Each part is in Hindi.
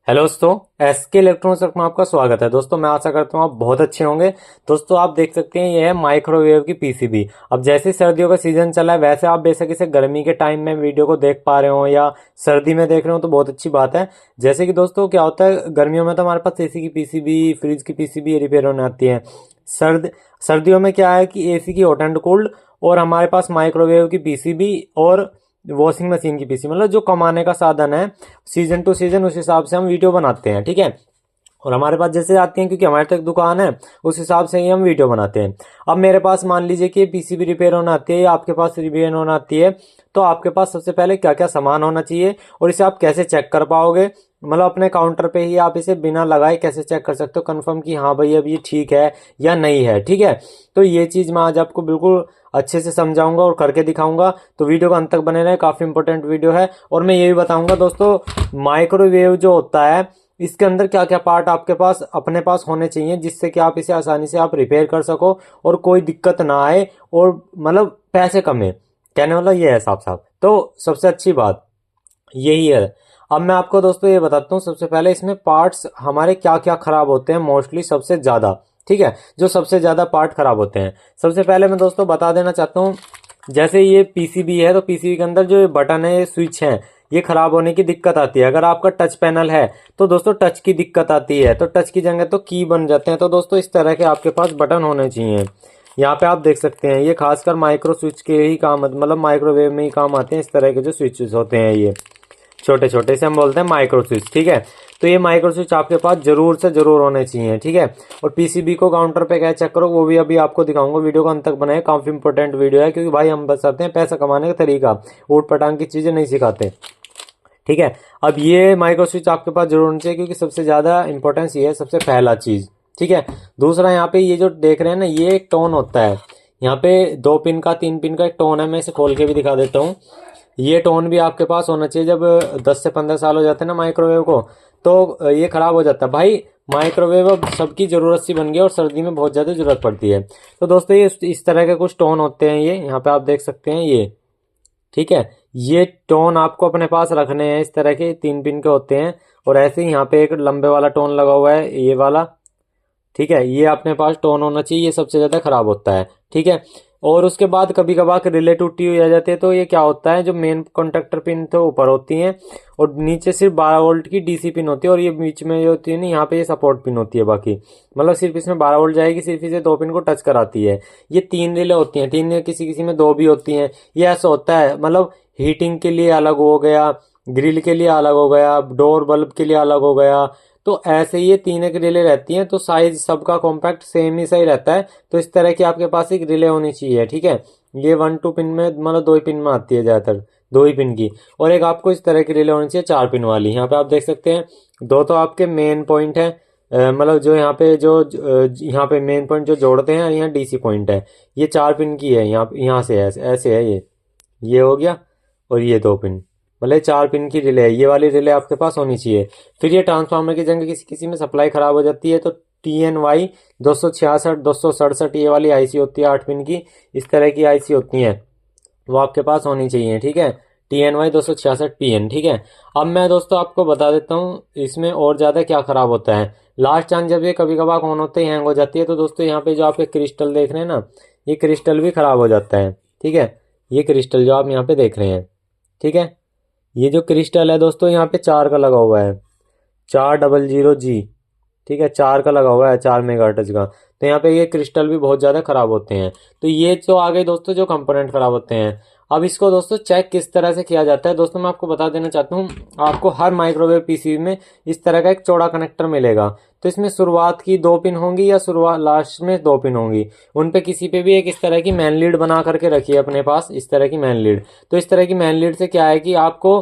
हेलो दोस्तों, एसके इलेक्ट्रॉनिक्स में आपका स्वागत है। दोस्तों मैं आशा करता हूँ आप बहुत अच्छे होंगे। दोस्तों आप देख सकते हैं ये है माइक्रोवेव की पीसीबी। अब जैसे सर्दियों का सीजन चला है वैसे आप बेशक इसे गर्मी के टाइम में वीडियो को देख पा रहे हो या सर्दी में देख रहे हो तो बहुत अच्छी बात है। जैसे कि दोस्तों क्या होता है, गर्मियों में तो हमारे पास एसी की पीसीबी, फ्रिज की पीसीबी रिपेयर होने आती है। सर्दियों में क्या है कि एसी की हॉट एंड कोल्ड और हमारे पास माइक्रोवेव की पीसीबी और वॉशिंग मशीन की पीसी, मतलब जो कमाने का साधन है सीजन टू सीजन उस हिसाब से हम वीडियो बनाते हैं। ठीक है, और हमारे पास जैसे आती हैं क्योंकि हमारे तक दुकान है उस हिसाब से ही हम वीडियो बनाते हैं। अब मेरे पास मान लीजिए कि पीसीबी रिपेयर होना आती है या आपके पास रिपेयर होना आती है, तो आपके पास सबसे पहले क्या क्या सामान होना चाहिए और इसे आप कैसे चेक कर पाओगे। मतलब अपने काउंटर पे ही आप इसे बिना लगाए कैसे चेक कर सकते हो कंफर्म कि हाँ भाई अब ये ठीक है या नहीं है। ठीक है, तो ये चीज़ मैं आज आपको बिल्कुल अच्छे से समझाऊंगा और करके दिखाऊंगा, तो वीडियो को अंत तक बने रहे, काफ़ी इंपॉर्टेंट वीडियो है। और मैं ये भी बताऊंगा दोस्तों, माइक्रोवेव जो होता है इसके अंदर क्या क्या पार्ट आपके पास अपने पास होने चाहिए जिससे कि आप इसे आसानी से आप रिपेयर कर सको और कोई दिक्कत ना आए और मतलब पैसे कमे। कहने वाला ये है साफ साफ। तो सबसे अच्छी बात यही है। अब मैं आपको दोस्तों ये बताता हूँ, सबसे पहले इसमें पार्ट्स हमारे क्या क्या खराब होते हैं मोस्टली सबसे ज़्यादा। ठीक है, जो सबसे ज़्यादा पार्ट खराब होते हैं सबसे पहले मैं दोस्तों बता देना चाहता हूँ। जैसे ये पीसीबी है तो पीसीबी के अंदर जो ये बटन है, ये स्विच है, ये खराब होने की दिक्कत आती है। अगर आपका टच पैनल है तो दोस्तों टच की दिक्कत आती है, तो टच की जगह तो की बन जाते हैं। तो दोस्तों इस तरह के आपके पास बटन होने चाहिए। यहाँ पे आप देख सकते हैं ये खासकर माइक्रो स्विच के ही काम, मतलब माइक्रोवेव में ही काम आते हैं। इस तरह के जो स्विचेस होते हैं ये छोटे छोटे से हम बोलते हैं माइक्रो स्विच। ठीक है, तो ये माइक्रो स्विच आपके पास जरूर से जरूर होने चाहिए। ठीक है, और पीसीबी को काउंटर पे क्या चेक करो वो भी अभी आपको दिखाऊंगा। वीडियो को अंत तक बनाए, काफी इंपॉर्टेंट वीडियो है क्योंकि भाई हम बताते हैं पैसा कमाने का तरीका, ऊट पटांग की चीजें नहीं सिखाते। ठीक है, अब ये माइक्रो स्विच आपके पास जरूर होना चाहिए क्योंकि सबसे ज्यादा इंपॉर्टेंस ये है, सबसे पहला चीज। ठीक है, दूसरा यहाँ पे ये जो देख रहे हैं ना ये एक टोन होता है। यहाँ पे 2 पिन का 3 पिन का एक टोन है, मैं इसे खोल के भी दिखा देता हूँ। ये टोन भी आपके पास होना चाहिए। जब 10 से 15 साल हो जाते हैं ना माइक्रोवेव को तो ये खराब हो जाता है भाई। माइक्रोवेव अब सबकी ज़रूरत सी बन गई और सर्दी में बहुत ज़्यादा ज़रूरत पड़ती है। तो दोस्तों ये इस तरह के कुछ टोन होते हैं, ये यहाँ पे आप देख सकते हैं ये। ठीक है, ये टोन आपको अपने पास रखने हैं। इस तरह के 3 पिन के होते हैं और ऐसे ही यहाँ पे एक लंबे वाला टोन लगा हुआ है, ये वाला। ठीक है, ये अपने पास टोन होना चाहिए, ये सबसे ज़्यादा खराब होता है। ठीक है, और उसके बाद कभी कभार रिले टूटी हुई आ जाती है तो ये क्या होता है, जो मेन कंडक्टर पिन तो ऊपर होती हैं और नीचे सिर्फ 12 वोल्ट की डीसी पिन होती है और ये बीच में जो होती है ना यहाँ पे ये सपोर्ट पिन होती है। बाकी मतलब सिर्फ इसमें 12 वोल्ट जाएगी, सिर्फ इसे 2 पिन को टच कराती है। ये 3 रिले होती हैं, 3 किसी किसी में 2 भी होती हैं। ये ऐसा होता है, मतलब हीटिंग के लिए अलग हो गया, ग्रिल के लिए अलग हो गया, डोर बल्ब के लिए अलग हो गया। तो ऐसे ये 3 एक रिले रहती हैं, तो साइज सबका कॉम्पैक्ट सेम ही सही रहता है। तो इस तरह की आपके पास एक रिले होनी चाहिए। ठीक है, ये 1 2 पिन में मतलब 2 ही पिन में आती है ज़्यादातर, 2 ही पिन की। और एक आपको इस तरह की रिले होनी चाहिए 4 पिन वाली। यहाँ पे आप देख सकते हैं दो तो आपके मेन पॉइंट है, मतलब जो यहाँ पे जो यहाँ पे मेन पॉइंट जो जोड़ते हैं, यहाँ डीसी पॉइंट है। ये 4 पिन की है, यहाँ से ऐसे ऐसे है ये हो गया। और ये 2 पिन, मतलब 4 पिन की रिले है, ये वाली रिले आपके पास होनी चाहिए। फिर ये ट्रांसफार्मर की जगह किसी किसी में सप्लाई खराब हो जाती है तो TNY 266 267 ये वाली आईसी होती है 8 पिन की। इस तरह की आईसी होती हैं, वो आपके पास होनी चाहिए। ठीक है, TNY 266PN। ठीक है, अब मैं दोस्तों आपको बता देता हूँ इसमें और ज़्यादा क्या खराब होता है। लास्ट टाइम जब ये कभी कभार ऑन होते ही हैंग हो जाती है तो दोस्तों यहाँ पे जो आप क्रिस्टल देख रहे हैं ना, ये क्रिस्टल भी खराब हो जाता है। ठीक है, ये क्रिस्टल जो आप यहाँ पे देख रहे हैं, ठीक है, ये जो क्रिस्टल है दोस्तों यहाँ पे 4 का लगा हुआ है, 400G। ठीक है, 4 का लगा हुआ है, 4 मेगाहर्ट्ज का। तो यहाँ पे ये क्रिस्टल भी बहुत ज़्यादा खराब होते हैं। तो ये तो आ गए दोस्तों जो कंपोनेंट खराब होते हैं। अब इसको दोस्तों चेक किस तरह से किया जाता है, दोस्तों मैं आपको बता देना चाहता हूँ। आपको हर माइक्रोवेव पीसीबी में इस तरह का एक चौड़ा कनेक्टर मिलेगा। तो इसमें शुरुआत की 2 पिन होंगी या शुरुआत लास्ट में 2 पिन होंगी, उन पे किसी पे भी एक इस तरह की मैन लीड बना करके रखिए अपने पास, इस तरह की मैन लीड। तो इस तरह की मैन लीड से क्या है कि आपको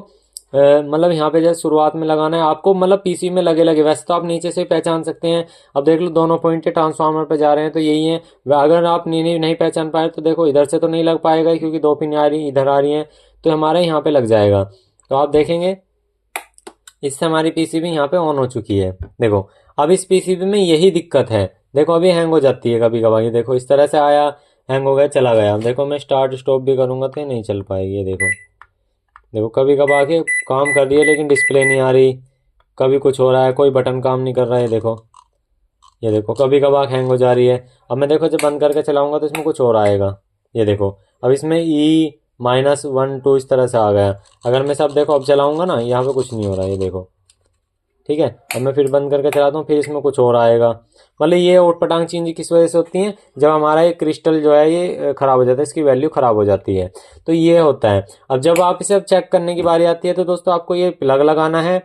मतलब यहाँ पे जैसे शुरुआत में लगाना है आपको, मतलब पीसी में लगे लगे, वैसे तो आप नीचे से पहचान सकते हैं। अब देख लो दोनों पॉइंट ट्रांसफार्मर पे जा रहे हैं तो यही है। अगर आप नहीं पहचान पाए तो देखो इधर से तो नहीं लग पाएगा क्योंकि 2 पिन आ रही इधर आ रही हैं, तो हमारे यहाँ पे लग जाएगा। तो आप देखेंगे इससे हमारी पीसीबी यहाँ पे ऑन हो चुकी है। देखो अब इस पीसीबी में यही दिक्कत है, देखो अभी हैंग हो जाती है कभी कभार। ये देखो इस तरह से आया, हैंग हो गया, चला गया। अब देखो मैं स्टार्ट स्टॉप भी करूंगा तो ये नहीं चल पाएगी। ये देखो देखो कभी कभार के काम कर रही है लेकिन डिस्प्ले नहीं आ रही। कभी कुछ हो रहा है, कोई बटन काम नहीं कर रहा है, ये देखो कभी कभार हैंग हो जा रही है। अब मैं देखो जब बंद करके चलाऊंगा तो इसमें कुछ और आएगा, ये देखो अब इसमें E-1 2 इस तरह से आ गया। अगर मैं सब देखो अब चलाऊंगा ना, यहाँ पे कुछ नहीं हो रहा है, ये देखो ठीक है। अब मैं फिर बंद करके चलाता हूँ, फिर इसमें कुछ और आएगा। मतलब ये ओट पटांग चीज़ किस वजह से होती है, जब हमारा ये क्रिस्टल जो है ये ख़राब हो जाता है, इसकी वैल्यू ख़राब हो जाती है, तो ये होता है। अब जब आप इसे अब चेक करने की बारी आती है तो दोस्तों आपको ये प्लग लगाना है,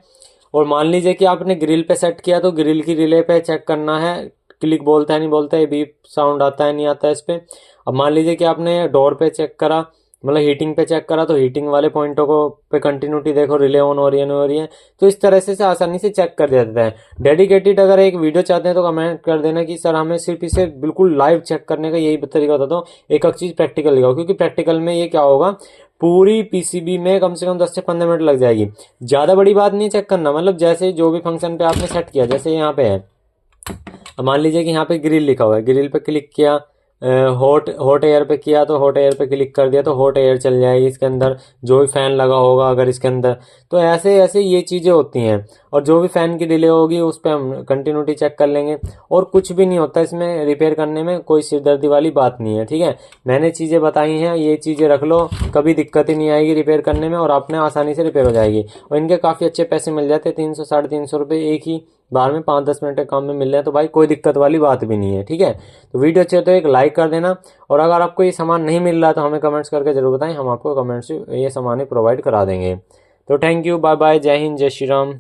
और मान लीजिए कि आपने ग्रिल पे सेट किया तो ग्रिल की रिले पे चेक करना है, क्लिक बोलता है नहीं बोलता है, बीप साउंड आता है नहीं आता है इस पर। अब मान लीजिए कि आपने डोर पे चेक करा, मतलब हीटिंग पे चेक करा, तो हीटिंग वाले पॉइंटों को पे कंटिन्यूटी देखो, रिले ऑन हो रही है नहीं हो रही है, तो इस तरह से आसानी से चेक कर देते हैं। डेडिकेटेड अगर एक वीडियो चाहते हैं तो कमेंट कर देना कि सर हमें सिर्फ इसे बिल्कुल लाइव चेक करने का यही तरीका बताता हूँ, एक एक चीज़ प्रैक्टिकल दिखाओ, क्योंकि प्रैक्टिकल में ये क्या होगा, पूरी पीसीबी में कम से कम 10 से 15 मिनट लग जाएगी। ज़्यादा बड़ी बात नहीं चेक करना, मतलब जैसे जो भी फंक्शन पे आपने सेट किया, जैसे यहाँ पे है, अब मान लीजिए कि यहाँ पे ग्रिल लिखा हुआ है, ग्रिल पे क्लिक किया, हॉट हॉट एयर पे किया तो हॉट एयर पे क्लिक कर दिया तो हॉट एयर चल जाएगी इसके अंदर, जो भी फ़ैन लगा होगा अगर इसके अंदर, तो ऐसे ऐसे ये चीज़ें होती हैं। और जो भी फ़ैन की डिले होगी उस पर हम कंटिन्यूटी चेक कर लेंगे, और कुछ भी नहीं होता इसमें, रिपेयर करने में कोई सिरदर्दी वाली बात नहीं है, ठीक है। मैंने चीज़ें बताई हैं, ये चीज़ें रख लो, कभी दिक्कत ही नहीं आएगी रिपेयर करने में, और आपने आसानी से रिपेयर हो जाएगी। और इनके काफ़ी अच्छे पैसे मिल जाते हैं, 300 350 रुपये एक ही बार में 5-10 मिनट के काम में मिल रहे हैं, तो भाई कोई दिक्कत वाली बात भी नहीं है, ठीक है। तो वीडियो अच्छे तो एक लाइक कर देना, और अगर आपको ये सामान नहीं मिल रहा तो हमें कमेंट्स करके जरूर बताएं, हम आपको कमेंट्स से ये सामान प्रोवाइड करा देंगे। तो थैंक यू, बाय बाय, जय हिंद, जय श्री राम।